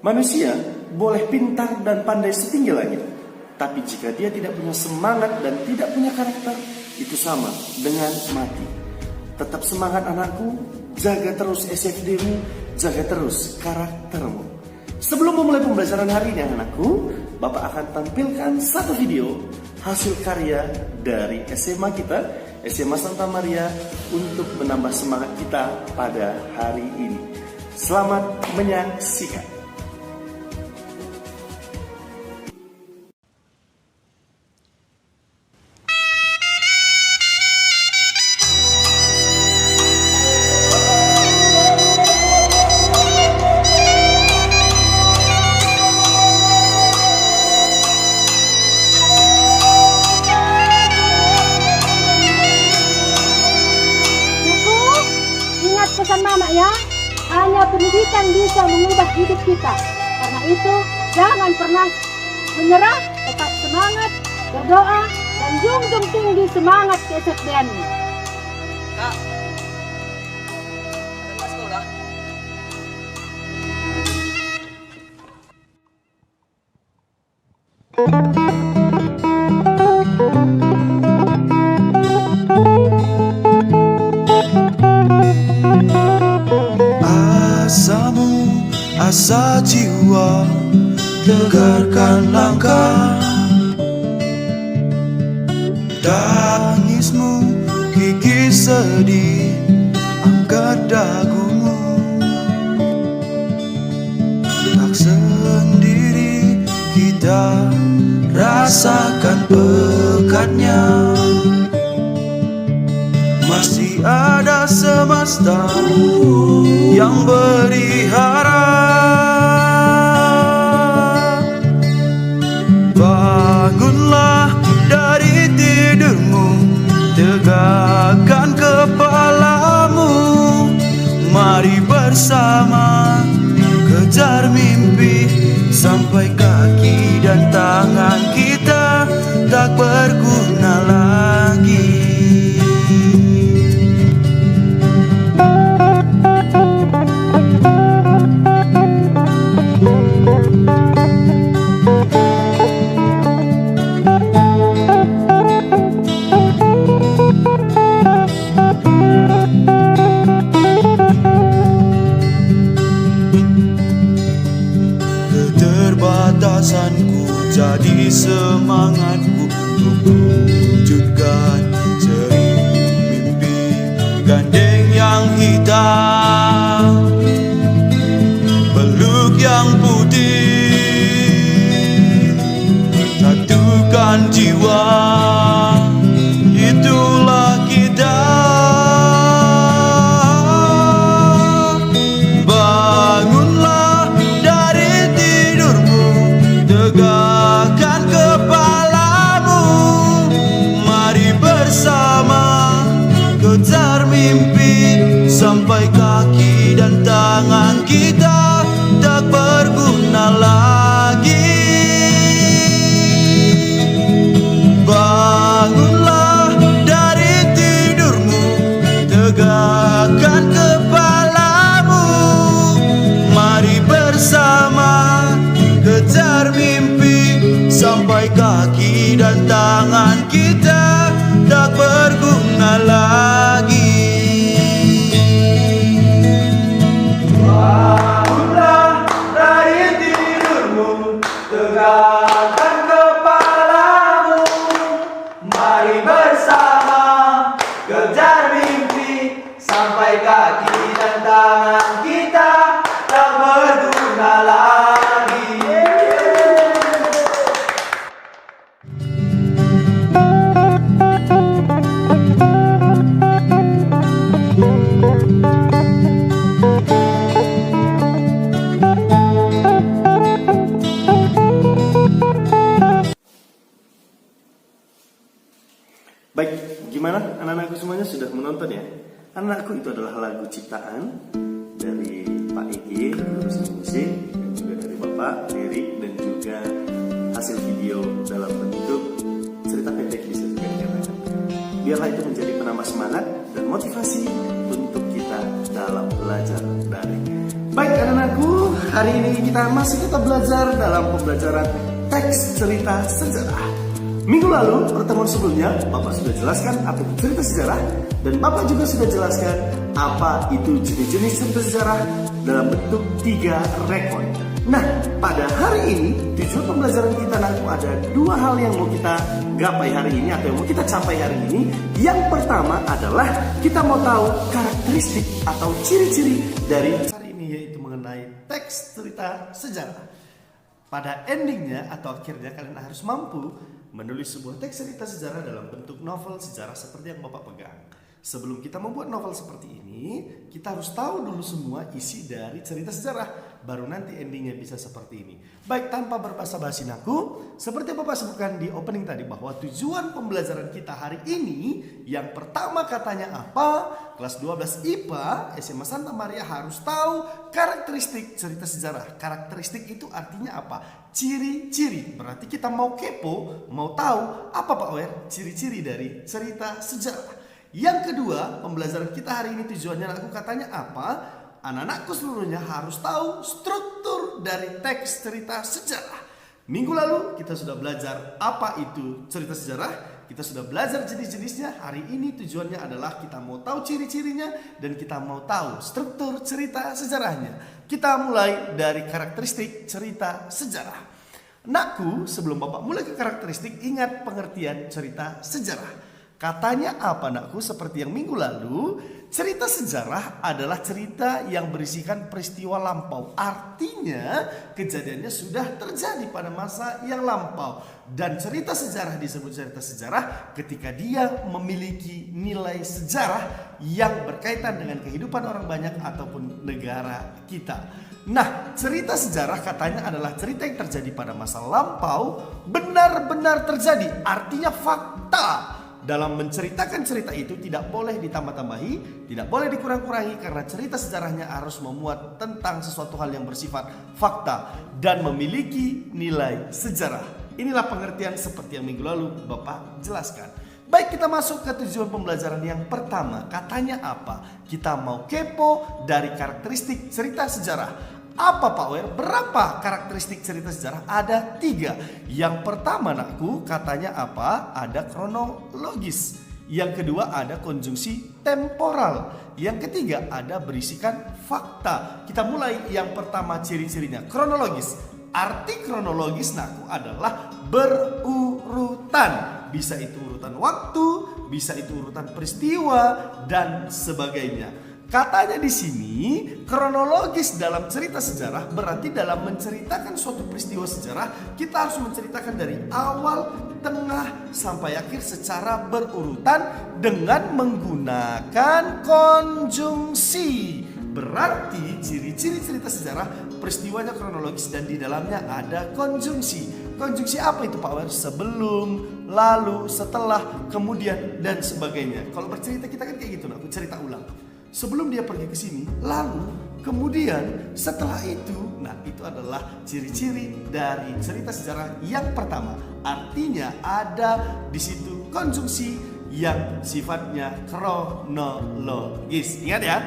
Manusia boleh pintar dan pandai setinggi langit, tapi jika dia tidak punya semangat dan tidak punya karakter, itu sama dengan mati. Tetap semangat anakku, jaga terus SFD-mu, jaga terus karaktermu. Sebelum memulai pembelajaran hari ini anakku, Bapak akan tampilkan satu video hasil karya dari SMA kita, SMA Santa Maria, untuk menambah semangat kita pada hari ini. Selamat menyaksikan. Pesan mama ya, hanya pendidikan bisa mengubah hidup kita. Karena itu jangan pernah menyerah, tetap semangat, berdoa, dan junjung tinggi semangat kesetiaanmu. Kak, ada sekolah? Asamu, asa jiwa, tegarkan langkah. Tangismu, kikis sedih, angkat dagumu. Tak sendiri, kita rasakan pekatnya. Masih ada semesta yang beri harap. Bangunlah dari tidurmu, tegakkan kepalamu. Mari bersama kejar mimpi, sampai kaki dan tangan kita tak berguna lagi. Keterbatasanku jadi semangatku untuk wujudkan sering mimpi. Gandeng yang hitam, peluk yang putih, satukan jiwa, itulah kita. Bangunlah dari tidurmu, tegakkan kepalamu. Mari bersama kejar mimpi, sampai kaki dan tangan kita tak berguna lagi. Bangunlah dari tidurmu, tegakkan kepalamu. Mari bersama kejar mimpi, sampai kaki dan tangan kita tak berguna lagi. Bangunlah dari tidurmu, tegakkan kepalamu. Mari bersama kejar mimpi, sampai kaki dan tangan kita tak berguna lagi. Baik, gimana anak-anakku semuanya sudah menonton ya? Anakku itu adalah lagu ciptaan dari Pak Egi, guru musik, dan juga dari Bapak Lirik, dan juga hasil video dalam bentuk cerita pendek bisa juga dikatakan. Biarlah itu menjadi penambah semangat dan motivasi untuk kita dalam belajar daring. Baik anak-anakku, hari ini kita masih tetap belajar dalam pembelajaran teks cerita sejarah. Minggu lalu, pertemuan sebelumnya, Bapak sudah jelaskan apa itu cerita sejarah, dan Bapak juga sudah jelaskan apa itu jenis-jenis cerita sejarah dalam bentuk 3 rekon. Nah, pada hari ini, tujuan pembelajaran kita nanti ada 2 hal yang mau kita gapai hari ini atau yang mau kita capai hari ini. Yang pertama adalah kita mau tahu karakteristik atau ciri-ciri dari hari ini, yaitu mengenai teks cerita sejarah. Pada endingnya atau akhirnya kalian harus mampu menulis sebuah teks cerita sejarah dalam bentuk novel sejarah seperti yang Bapak pegang. Sebelum kita membuat novel seperti ini, kita harus tahu dulu semua isi dari cerita sejarah. Baru nanti endingnya bisa seperti ini. Baik, tanpa berbasa-basi naku, seperti Bapak sebutkan di opening tadi bahwa tujuan pembelajaran kita hari ini, yang pertama katanya apa? Kelas 12 IPA SMA Santa Maria harus tahu karakteristik cerita sejarah. Karakteristik itu artinya apa? Ciri-ciri. Berarti kita mau kepo, mau tahu apa Pak Wer ciri-ciri dari cerita sejarah. Yang kedua, pembelajaran kita hari ini tujuannya aku katanya apa? Anak-anakku seluruhnya harus tahu struktur dari teks cerita sejarah. Minggu lalu kita sudah belajar apa itu cerita sejarah. Kita sudah belajar jenis-jenisnya. Hari ini tujuannya adalah kita mau tahu ciri-cirinya dan kita mau tahu struktur cerita sejarahnya. Kita mulai dari karakteristik cerita sejarah. Nakku, sebelum Bapak mulai ke karakteristik, ingat pengertian cerita sejarah. Katanya apa nakku? Seperti yang minggu lalu, cerita sejarah adalah cerita yang berisikan peristiwa lampau. Artinya kejadiannya sudah terjadi pada masa yang lampau. Dan cerita sejarah disebut cerita sejarah ketika dia memiliki nilai sejarah yang berkaitan dengan kehidupan orang banyak ataupun negara kita. Nah, cerita sejarah katanya adalah cerita yang terjadi pada masa lampau, benar-benar terjadi. Artinya fakta. Dalam menceritakan cerita itu tidak boleh ditambah-tambahi, tidak boleh dikurang-kurangi, karena cerita sejarahnya harus memuat tentang sesuatu hal yang bersifat fakta dan memiliki nilai sejarah. Inilah pengertian seperti yang minggu lalu Bapak jelaskan. Baik, kita masuk ke tujuan pembelajaran yang pertama. Katanya apa? Kita mau kepo dari karakteristik cerita sejarah. Apa Pak Wer? Berapa karakteristik cerita sejarah? Ada 3. Yang pertama nakku katanya apa? Ada kronologis. Yang kedua ada konjungsi temporal. Yang ketiga ada berisikan fakta. Kita mulai yang pertama ciri-cirinya. Kronologis. Arti kronologis nakku adalah berurutan. Bisa itu urutan waktu, bisa itu urutan peristiwa dan sebagainya. Katanya di sini kronologis dalam cerita sejarah berarti dalam menceritakan suatu peristiwa sejarah kita harus menceritakan dari awal, tengah sampai akhir secara berurutan dengan menggunakan konjungsi. Berarti ciri-ciri cerita sejarah peristiwanya kronologis dan di dalamnya ada konjungsi. Konjungsi apa itu Pak Wer? Sebelum, lalu, setelah, kemudian dan sebagainya. Kalau bercerita kita kan kayak gitu, aku cerita ulang. Sebelum dia pergi ke sini, lalu, kemudian, setelah itu, nah itu adalah ciri-ciri dari cerita sejarah yang pertama. Artinya ada di situ konjungsi yang sifatnya kronologis. Ingat ya?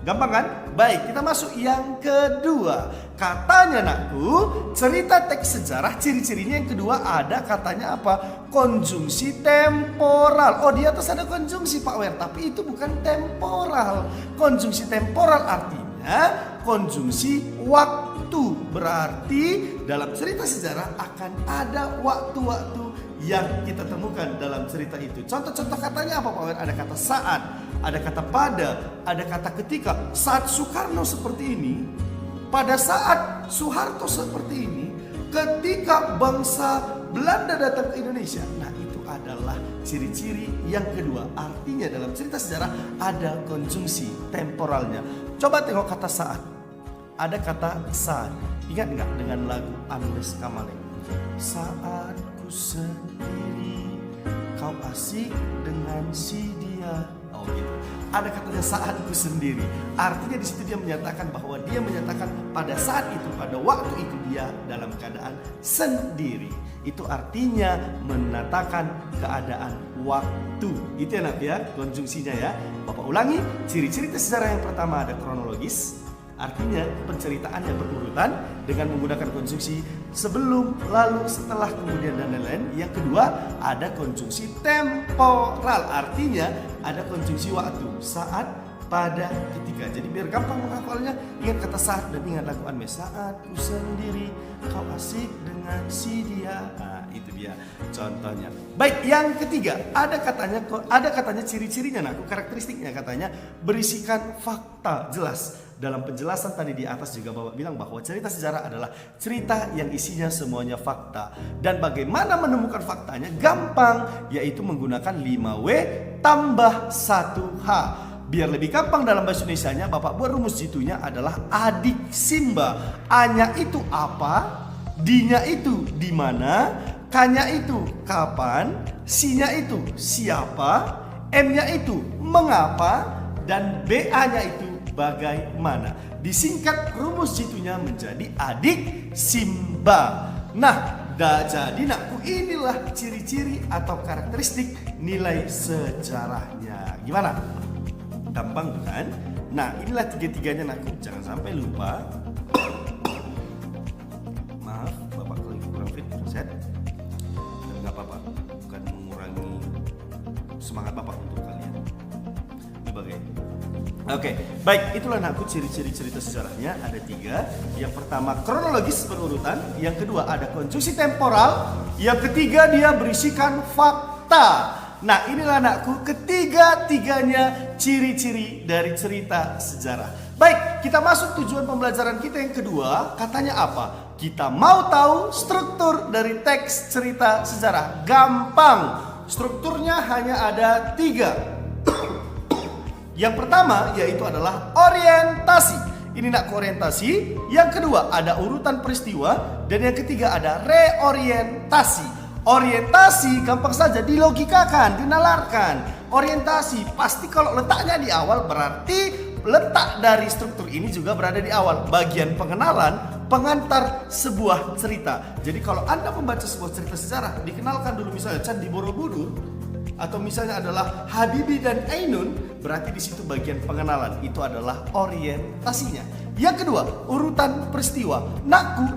Gampang kan? Baik, kita masuk yang kedua. Katanya nakku, cerita teks sejarah ciri-cirinya yang kedua ada katanya apa? Konjungsi temporal. Oh, di atas ada konjungsi Pak Wer, tapi itu bukan temporal. Konjungsi temporal artinya konjungsi waktu. Berarti dalam cerita sejarah akan ada waktu-waktu yang kita temukan dalam cerita itu. Contoh-contoh katanya apa Pak Wer? Ada kata saat, ada kata pada, ada kata ketika. Saat Soekarno seperti ini, pada saat Soeharto seperti ini, ketika bangsa Belanda datang ke Indonesia. Nah itu adalah ciri-ciri yang kedua. Artinya dalam cerita sejarah ada konjungsi temporalnya. Coba tengok kata saat. Ada kata saat. Ingat nggak dengan lagu Andes Kamaleng? Saat ku sendiri, kau asik dengan si dia. Oh gitu. Ada katanya saat ku sendiri. Artinya di situ dia menyatakan bahwa dia menyatakan pada saat itu, pada waktu itu dia dalam keadaan sendiri. Itu artinya menatakan keadaan waktu. Itu enak ya konjungsinya ya. Bapak ulangi, ciri-ciri sejarah yang pertama ada kronologis, Artinya penceritaannya berurutan dengan menggunakan konjungsi sebelum, lalu, setelah, kemudian, dan lain-lain. Yang kedua ada konjungsi temporal, artinya ada konjungsi waktu, saat, pada, ketika. Jadi biar gampang menghafalnya, ingat kata saat dan ingat lagu Anmes. Saat ku sendiri, kau asik dengan si dia. Nah, itu dia contohnya. Baik, yang ketiga ada katanya ciri-cirinya, karakteristiknya katanya berisikan fakta jelas. Dalam penjelasan tadi di atas juga Bapak bilang bahwa cerita sejarah adalah cerita yang isinya semuanya fakta. Dan bagaimana menemukan faktanya? Gampang, yaitu menggunakan 5W tambah 1H. Biar lebih gampang dalam bahasa Indonesianya, Bapak buat rumus jitunya adalah adik Simba. A-nya itu apa? D-nya itu di mana? K-nya itu kapan? C-nya itu siapa? M-nya itu mengapa? Dan B-A-nya itu bagaimana. Disingkat rumus jitunya menjadi adik Simba. Nah, jadi inilah ciri-ciri atau karakteristik nilai sejarahnya. Gimana? Gampang bukan? Nah, inilah tiga-tiganya jangan sampai lupa. Maaf, Bapak kalau kurang fit set. Enggak apa-apa, bukan mengurangi semangat Bapak untuk kalian. Sebagai Oke, baik, itulah ciri-ciri cerita sejarahnya ada 3. Yang pertama kronologis berurutan, yang kedua ada konjungsi temporal, yang ketiga dia berisikan fakta. Nah, inilah ketiga-tiganya ciri-ciri dari cerita sejarah. Baik, kita masuk tujuan pembelajaran kita yang kedua. Katanya apa? Kita mau tahu struktur dari teks cerita sejarah. Gampang, strukturnya hanya ada 3. Yang pertama yaitu adalah orientasi. Ini orientasi. Yang kedua ada urutan peristiwa. Dan yang ketiga ada reorientasi. Orientasi gampang saja dilogikakan, dinalarkan. Orientasi pasti kalau letaknya di awal berarti letak dari struktur ini juga berada di awal. Bagian pengenalan, pengantar sebuah cerita. Jadi kalau Anda membaca sebuah cerita sejarah, dikenalkan dulu misalnya Candi Borobudur, atau misalnya adalah Habibie dan Ainun, berarti di situ bagian pengenalan. Itu adalah orientasinya. Yang kedua, urutan peristiwa.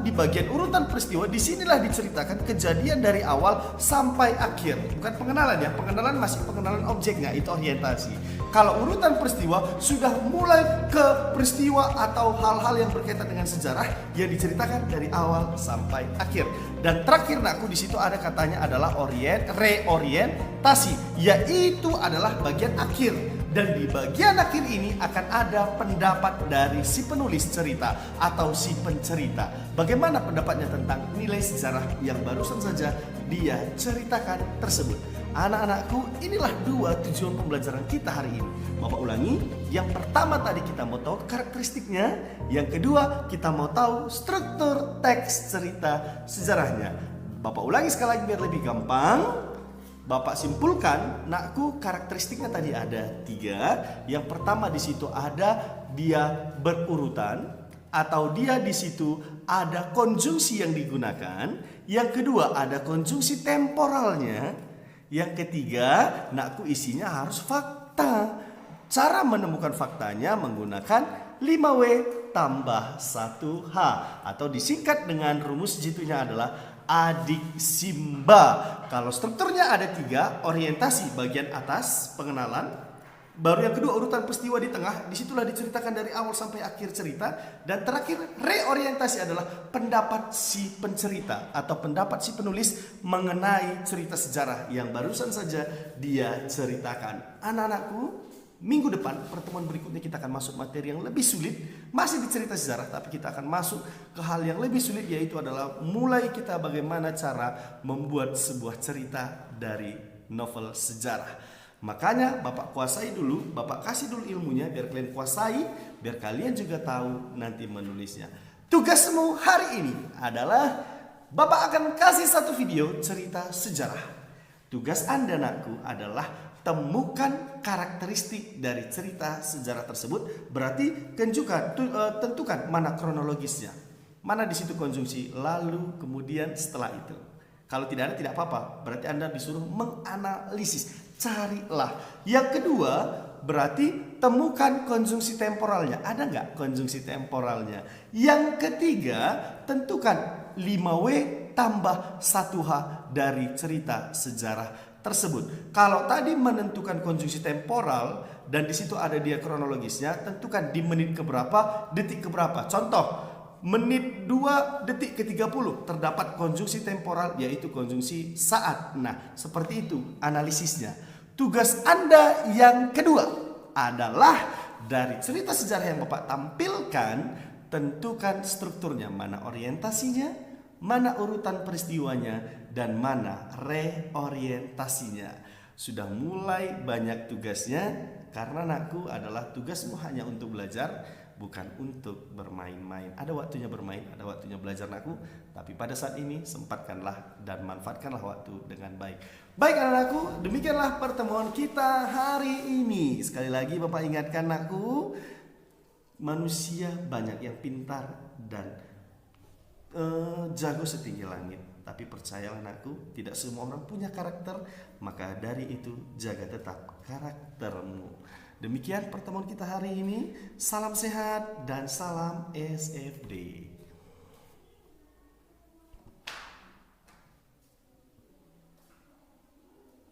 Di bagian urutan peristiwa disinilah diceritakan kejadian dari awal sampai akhir. Bukan pengenalan ya, pengenalan masih pengenalan objeknya, itu orientasi. Kalau urutan peristiwa sudah mulai ke peristiwa atau hal-hal yang berkaitan dengan sejarah yang diceritakan dari awal sampai akhir. Dan terakhir di situ ada katanya adalah reorientasi, yaitu adalah bagian akhir. Dan di bagian akhir ini akan ada pendapat dari si penulis cerita atau si pencerita. Bagaimana pendapatnya tentang nilai sejarah yang barusan saja dia ceritakan tersebut. Anak-anakku, inilah 2 tujuan pembelajaran kita hari ini. Bapak ulangi, yang pertama tadi kita mau tahu karakteristiknya, yang kedua kita mau tahu struktur teks cerita sejarahnya. Bapak ulangi sekali lagi biar lebih gampang. Bapak simpulkan, karakteristiknya tadi ada 3. Yang pertama di situ ada dia berurutan, atau dia di situ ada konjungsi yang digunakan. Yang kedua ada konjungsi temporalnya. Yang ketiga, isinya harus fakta. Cara menemukan faktanya menggunakan 5W tambah 1H, atau disingkat dengan rumus jitunya adalah adik Simba. Kalau strukturnya ada 3, orientasi bagian atas, pengenalan. Baru yang kedua urutan peristiwa di tengah, disitulah diceritakan dari awal sampai akhir cerita. Dan terakhir reorientasi adalah pendapat si pencerita atau pendapat si penulis mengenai cerita sejarah yang barusan saja dia ceritakan. Anak-anakku, minggu depan pertemuan berikutnya kita akan masuk materi yang lebih sulit. Masih di cerita sejarah, tapi kita akan masuk ke hal yang lebih sulit, yaitu adalah mulai kita bagaimana cara membuat sebuah cerita dari novel sejarah. Makanya Bapak kuasai dulu, Bapak kasih dulu ilmunya biar kalian kuasai, biar kalian juga tahu nanti menulisnya. Tugasmu hari ini adalah Bapak akan kasih satu video cerita sejarah. Tugas Anda adalah temukan karakteristik dari cerita sejarah tersebut. Berarti tentukan mana kronologisnya, mana di situ konjungsi, lalu kemudian setelah itu. Kalau tidak ada tidak apa-apa, berarti Anda disuruh menganalisis. Carilah. Yang kedua, berarti temukan konjungsi temporalnya. Ada nggak konjungsi temporalnya? Yang ketiga, tentukan 5W tambah 1H dari cerita sejarah tersebut. Kalau tadi menentukan konjungsi temporal dan di situ ada dia kronologisnya, tentukan di menit keberapa, detik keberapa. Contoh, menit 2 detik ke 30 terdapat konjungsi temporal, yaitu konjungsi saat. Nah, seperti itu analisisnya. Tugas Anda yang kedua adalah dari cerita sejarah yang Bapak tampilkan, tentukan strukturnya, mana orientasinya, mana urutan peristiwanya, dan mana reorientasinya. Sudah mulai banyak tugasnya, karena anakku adalah tugasmu hanya untuk belajar, bukan untuk bermain-main. Ada waktunya bermain, ada waktunya belajar anakku, tapi pada saat ini sempatkanlah dan manfaatkanlah waktu dengan baik. Baik anakku, demikianlah pertemuan kita hari ini. Sekali lagi Bapak ingatkan anakku, manusia banyak yang pintar dan jago setinggi langit. Tapi percayalah anakku, tidak semua orang punya karakter. Maka dari itu jaga tetap karaktermu. Demikian pertemuan kita hari ini. Salam sehat dan salam SFD.